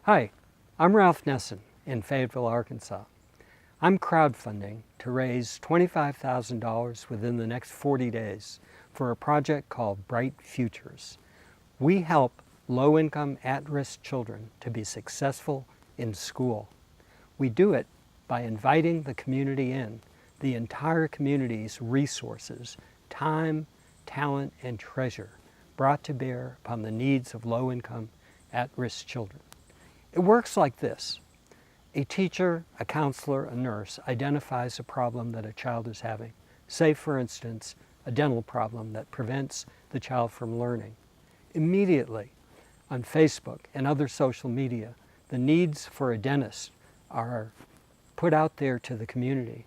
Hi, I'm Ralph Nesson in Fayetteville, Arkansas. I'm crowdfunding to raise $25,000 within the next 40 days for a project called Bright Futures. We help low-income, at-risk children to be successful in school. We do it by inviting the community in, the entire community's resources, time, talent, and treasure brought to bear upon the needs of low-income, at-risk children. It works like this. A teacher, a counselor, a nurse identifies a problem that a child is having. Say, for instance, a dental problem that prevents the child from learning. Immediately, on Facebook and other social media, the needs for a dentist are put out there to the community,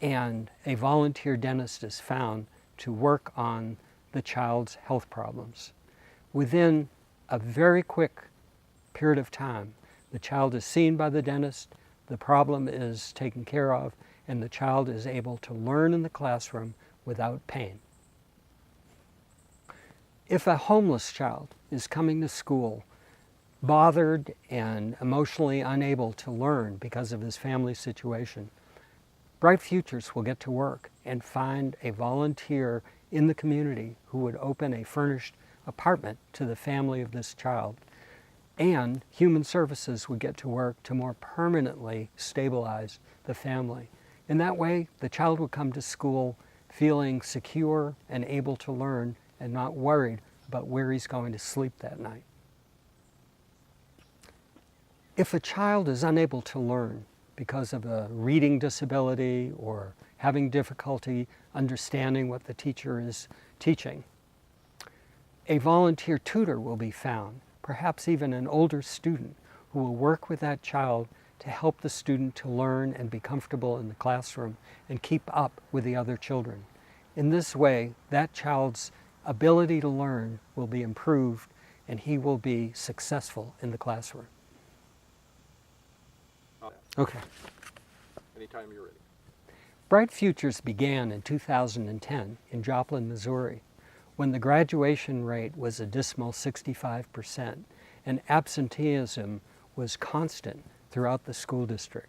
and a volunteer dentist is found to work on the child's health problems. Within a very quick period of time, the child is seen by the dentist, the problem is taken care of, and the child is able to learn in the classroom without pain. If a homeless child is coming to school bothered and emotionally unable to learn because of his family situation, Bright Futures will get to work and find a volunteer in the community who would open a furnished apartment to the family of this child. And Human Services would get to work to more permanently stabilize the family. In that way, the child would come to school feeling secure and able to learn and not worried about where he's going to sleep that night. If a child is unable to learn because of a reading disability or having difficulty understanding what the teacher is teaching, a volunteer tutor will be found, perhaps even an older student, who will work with that child to help the student to learn and be comfortable in the classroom and keep up with the other children. In this way, that child's ability to learn will be improved and he will be successful in the classroom. Okay. Anytime you're ready. Bright Futures began in 2010 in Joplin, Missouri, when the graduation rate was a dismal 65% and absenteeism was constant throughout the school district.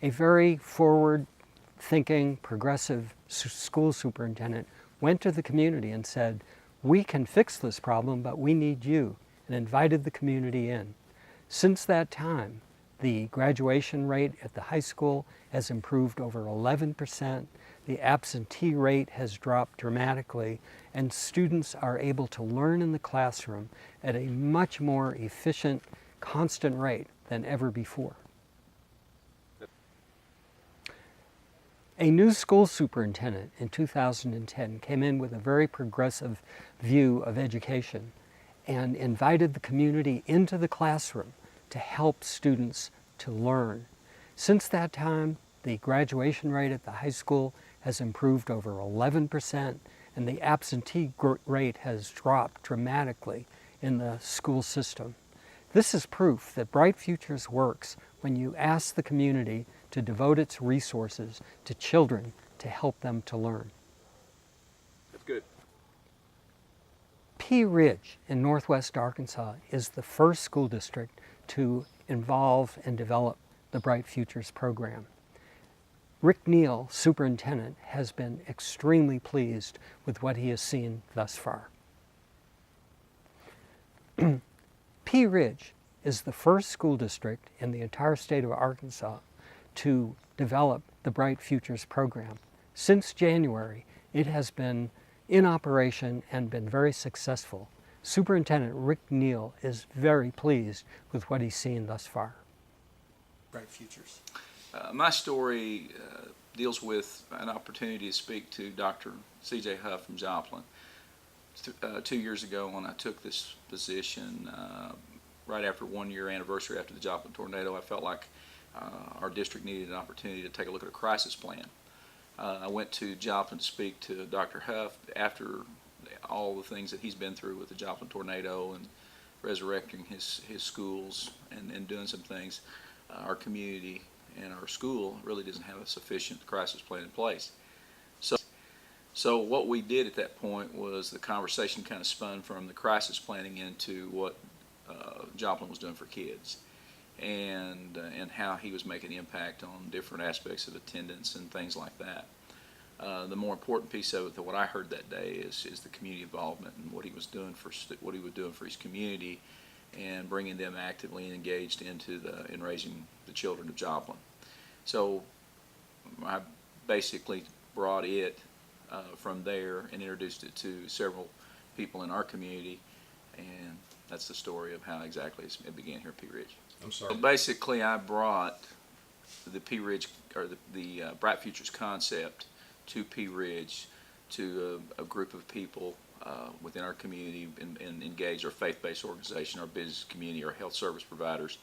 A very forward-thinking, progressive school superintendent went to the community and said, "We can fix this problem, but we need you," and invited the community in. Since that time, the graduation rate at the high school has improved over 11%. The absentee rate has dropped dramatically, and students are able to learn in the classroom at a much more efficient, constant rate than ever before. A new school superintendent in 2010 came in with a very progressive view of education and invited the community into the classroom to help students to learn. Since that time, the graduation rate at the high school has improved over 11%, and the absentee rate has dropped dramatically in the school system. This is proof that Bright Futures works when you ask the community to devote its resources to children to help them to learn. That's good. Pea Ridge in northwest Arkansas is the first school district to involve and develop the Bright Futures program. Rick Neal, superintendent, has been extremely pleased with what he has seen thus far. Pea Ridge is the first school district in the entire state of Arkansas to develop the Bright Futures program. Since January, it has been in operation and been very successful. Superintendent Rick Neal is very pleased with what he's seen thus far. Bright Futures. My story deals with an opportunity to speak to Dr. C.J. Huff from Joplin. 2 years ago when I took this position, right after 1 year anniversary after the Joplin tornado, I felt like our district needed an opportunity to take a look at a crisis plan. I went to Joplin to speak to Dr. Huff after all the things that he's been through with the Joplin tornado and resurrecting his schools and doing some things. Our community and our school really doesn't have a sufficient crisis plan in place. So what we did at that point was the conversation kind of spun from the crisis planning into what Joplin was doing for kids. and how he was making an impact on different aspects of attendance and things like that. The more important piece of it, that what I heard that day, is the community involvement and what he was doing for his community, and bringing them actively engaged in raising the children of Joplin. So I basically brought it from there and introduced it to several people in our community, and that's the story of how exactly it began here at Pea Ridge. I'm sorry. So basically, I brought the Pea Ridge, or the Bright Futures concept, to Pea Ridge, to a group of people within our community, and engage our faith-based organization, our business community, our health service providers,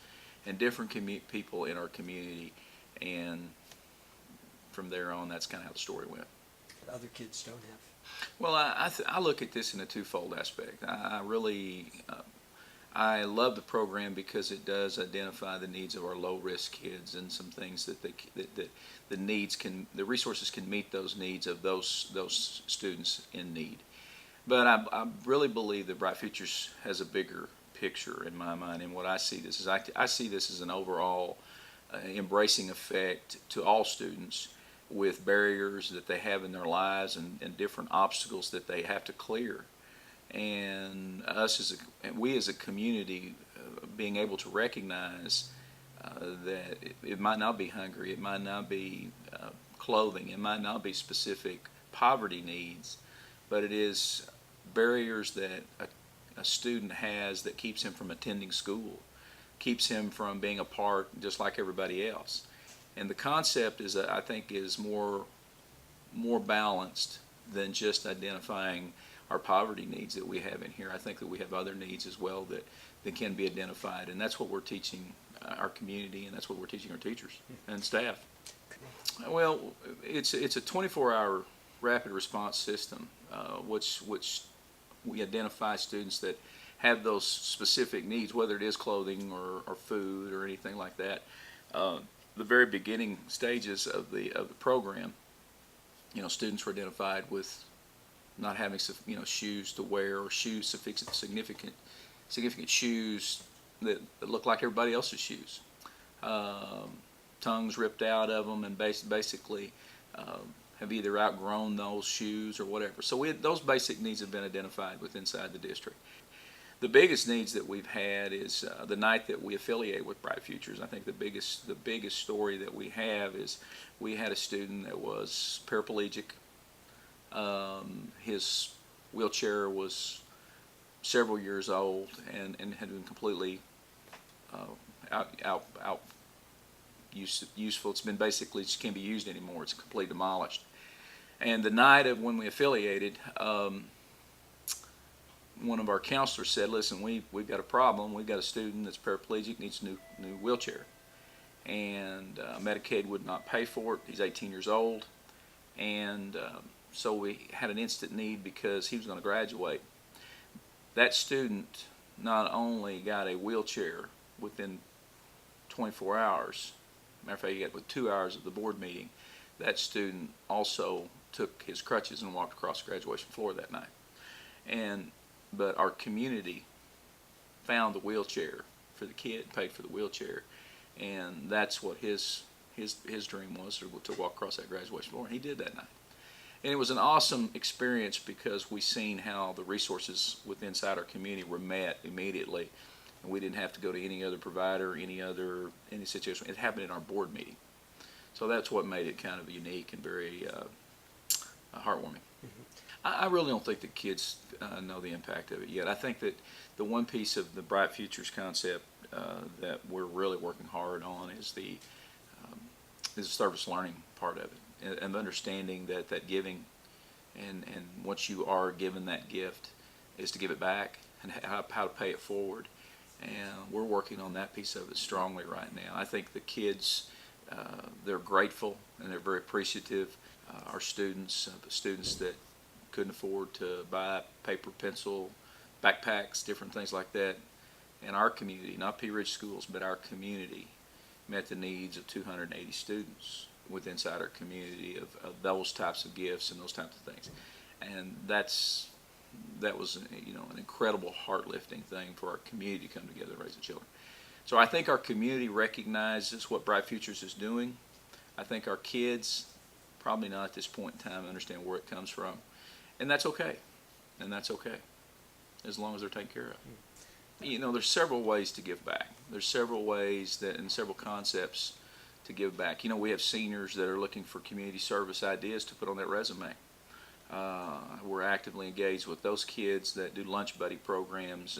and different people in our community. And from there on, that's kind of how the story went. Other kids don't have. Well, I look at this in a twofold aspect. I really I love the program because it does identify the needs of our low-risk kids, and some things that the resources can meet those needs of those students in need. But I really believe that Bright Futures has a bigger picture in my mind, and what I see this is I see this as an overall embracing effect to all students, with barriers that they have in their lives and different obstacles that they have to clear. And we as a community being able to recognize that it might not be hungry, it might not be clothing, it might not be specific poverty needs, but it is barriers that a student has that keeps him from attending school, keeps him from being a part just like everybody else. And the concept is, I think, is more balanced than just identifying our poverty needs that we have in here. I think that we have other needs as well that can be identified, and that's what we're teaching our community, and that's what we're teaching our teachers and staff. Well, it's a 24-hour rapid response system, which we identify students that have those specific needs, whether it is clothing or food or anything like that. The very beginning stages of the program, students were identified with not having shoes to wear, or significant shoes that look like everybody else's shoes, tongues ripped out of them, and basically have either outgrown those shoes or whatever. So those basic needs have been identified inside the district. The biggest needs that we've had is the night that we affiliate with Bright Futures. I think the biggest story that we have is we had a student that was paraplegic. His wheelchair was several years old and had been completely out useful. It's been basically, it just can't be used anymore. It's completely demolished. And the night of when we affiliated, one of our counselors said, "Listen, we've got a problem. We've got a student that's paraplegic, needs a new wheelchair, and Medicaid would not pay for it. He's 18 years old, and so we had an instant need because he was going to graduate." That student not only got a wheelchair within 24 hours, matter of fact, he got with 2 hours of the board meeting. That student also took his crutches and walked across the graduation floor that night. But our community found the wheelchair for the kid, paid for the wheelchair, and that's what his dream was, to walk across that graduation floor, and he did that night. And it was an awesome experience because we seen how the resources inside our community were met immediately, and we didn't have to go to any other provider, any situation. It happened in our board meeting. So that's what made it kind of unique and very heartwarming. I really don't think the kids know the impact of it yet. I think that the one piece of the Bright Futures concept that we're really working hard on is the service learning part of it, and understanding that giving, and once you are given that gift, is to give it back, and how to pay it forward. And we're working on that piece of it strongly right now. I think the kids, they're grateful and they're very appreciative. Our students that couldn't afford to buy paper, pencil, backpacks, different things like that, and our community, not Pea Ridge Schools, but our community, met the needs of 280 students inside our community of those types of gifts and those types of things. And that was an incredible heart-lifting thing for our community to come together and raise the children. So I think our community recognizes what Bright Futures is doing. I think our kids, probably not at this point in time, understand where it comes from. And that's okay. And that's okay, as long as they're taken care of. You know, there's several ways to give back. There's several ways that, and several concepts to give back. You know, we have seniors that are looking for community service ideas to put on their resume. We're actively engaged with those kids that do lunch buddy programs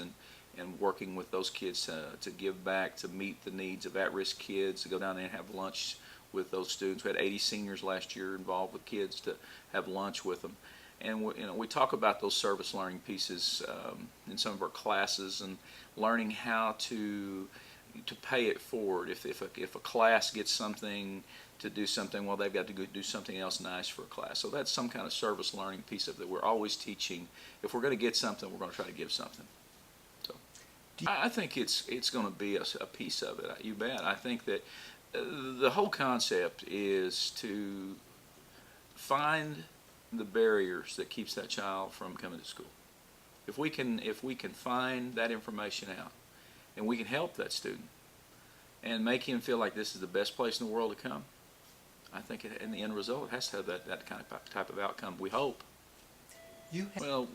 and working with those kids to give back, to meet the needs of at-risk kids, to go down there and have lunch with those students. We had 80 seniors last year involved with kids to have lunch with them. And we talk about those service learning pieces in some of our classes, and learning how to pay it forward. If a class gets something to do something, well, they've got to go do something else nice for a class. So that's some kind of service learning piece of it. We're always teaching. If we're going to get something, we're going to try to give something. So I think it's going to be a piece of it. You bet. I think that the whole concept is to find the barriers that keeps that child from coming to school. If we can find that information out, and we can help that student and make him feel like this is the best place in the world to come, I think in the end result, it has to have that kind of type of outcome, we hope. Well,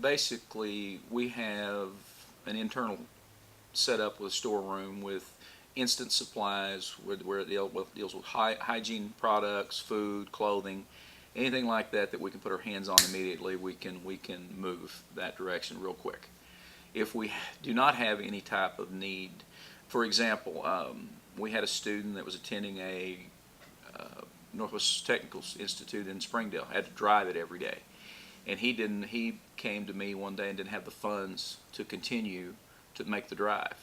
basically, we have an internal setup with a storeroom with instant supplies where it deals with hygiene products, food, clothing, anything like that we can put our hands on immediately. We can move that direction real quick. If we do not have any type of need, for example, we had a student that was attending a Northwest Technical Institute in Springdale, had to drive it every day. And he came to me one day and didn't have the funds to continue to make the drive.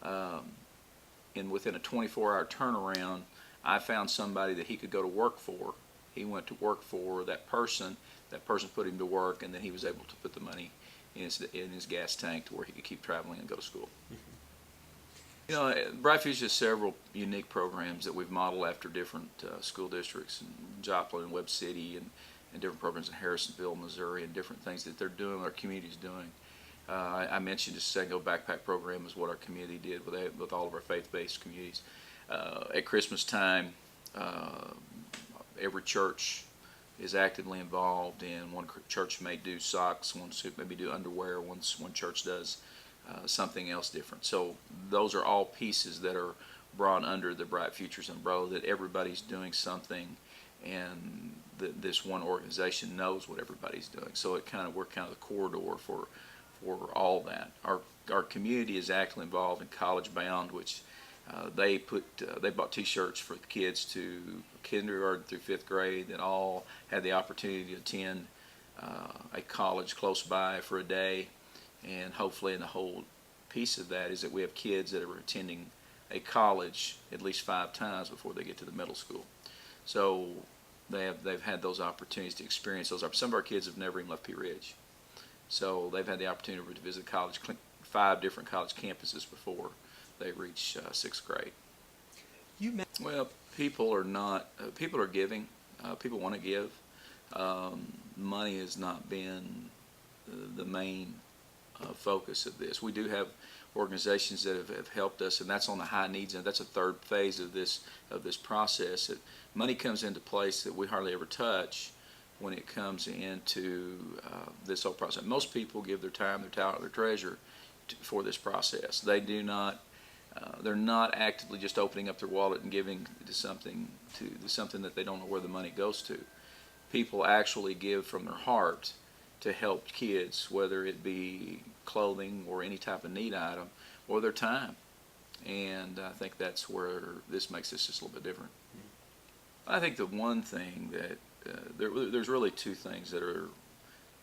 And within a 24-hour turnaround, I found somebody that he could go to work for. He went to work for that person put him to work, and then he was able to put the money in his gas tank to where he could keep traveling and go to school. You know, Bright Futures has several unique programs that we've modeled after different school districts in Joplin and Webb City, and different programs in Harrisonville, Missouri, and different things that they're doing, our community's doing. I mentioned just a second ago, backpack program is what our community did with all of our faith-based communities. At Christmas time, every church is actively involved in. One church may do socks, one maybe do underwear, one church does something else different. So those are all pieces that are brought under the Bright Futures umbrella, that everybody's doing something, and this one organization knows what everybody's doing. So we're kind of the corridor for all that. Our community is actively involved in College Bound, which they bought T-shirts for the kids to kindergarten through 5th grade that all had the opportunity to attend a college close by for a day. And hopefully, in the whole piece of that is that we have kids that are attending a college at least 5 times before they get to the middle school. So they've had those opportunities to experience those. Some of our kids have never even left Pea Ridge. So they've had the opportunity to visit 5 different college campuses before they reach 6th grade. Well, people are giving. People want to give. Money has not been the main focus of this. We do have organizations that have helped us, and that's on the high needs, and that's a third phase of this process. That money comes into place that we hardly ever touch when it comes into this whole process. Most people give their time, their talent, their treasure for this process. They do not. They're not actively just opening up their wallet and giving to something that they don't know where the money goes to. People actually give from their heart to help kids, whether it be clothing or any type of need item, or their time. And I think that's where this makes this just a little bit different. I think the one thing that there's really 2 things that are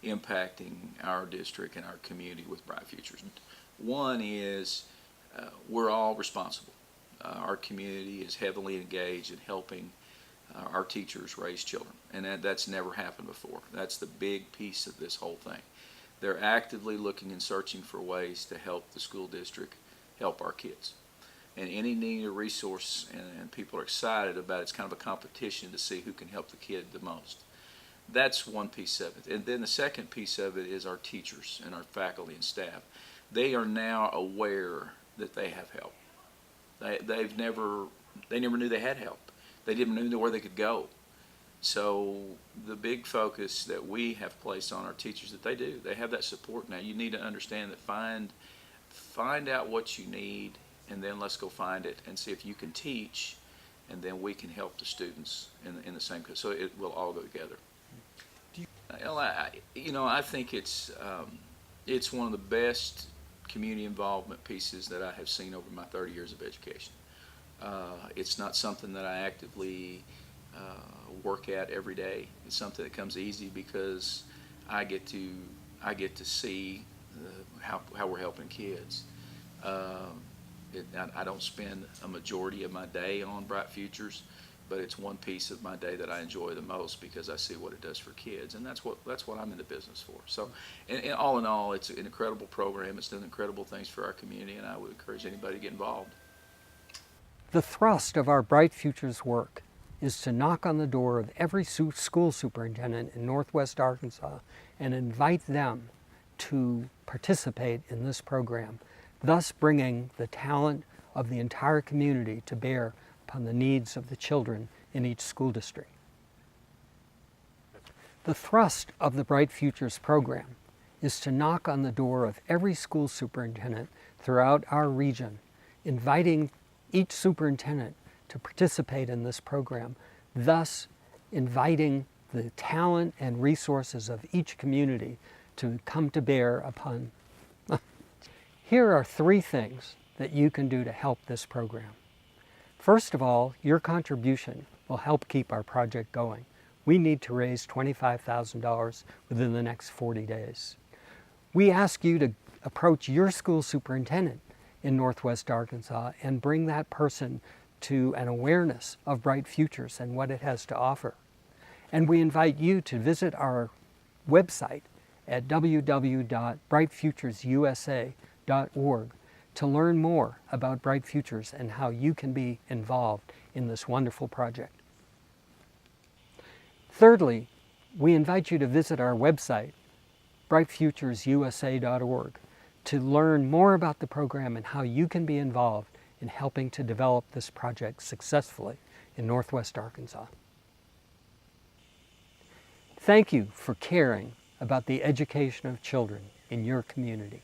impacting our district and our community with Bright Futures. One is we're all responsible. Our community is heavily engaged in helping our teachers raise children, and that's never happened before. That's the big piece of this whole thing. They're actively looking and searching for ways to help the school district help our kids. And any need or resource, and people are excited about it. It's kind of a competition to see who can help the kid the most. That's one piece of it. And then the second piece of it is our teachers and our faculty and staff. They are now aware that they have help. They never knew they had help. They didn't know where they could go. So the big focus that we have placed on our teachers, that they have that support now. You need to understand that find out what you need, and then let's go find it and see if you can teach, and then we can help the students in the same. So it will all go together. I think it's one of the best community involvement pieces that I have seen over my 30 years of education. It's not something that I actively work at every day. It's something that comes easy because I get to see how we're helping kids. I don't spend a majority of my day on Bright Futures, but it's one piece of my day that I enjoy the most because I see what it does for kids, and that's what I'm in the business for. So, and all in all, it's an incredible program. It's done incredible things for our community, and I would encourage anybody to get involved. The thrust of our Bright Futures work is to knock on the door of every school superintendent in Northwest Arkansas and invite them to participate in this program, thus bringing the talent of the entire community to bear upon the needs of the children in each school district. The thrust of the Bright Futures program is to knock on the door of every school superintendent throughout our region, inviting each superintendent to participate in this program, thus inviting the talent and resources of each community to come to bear upon. Here are 3 things that you can do to help this program. First of all, your contribution will help keep our project going. We need to raise $25,000 within the next 40 days. We ask you to approach your school superintendent in Northwest Arkansas and bring that person to an awareness of Bright Futures and what it has to offer. And we invite you to visit our website at www.brightfuturesusa.org to learn more about Bright Futures and how you can be involved in this wonderful project. Thirdly, we invite you to visit our website, brightfuturesusa.org, to learn more about the program and how you can be involved in helping to develop this project successfully in Northwest Arkansas. Thank you for caring about the education of children in your community.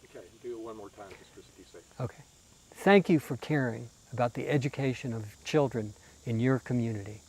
Okay, do it one more time just for speed's sake. Okay. Thank you for caring about the education of children in your community.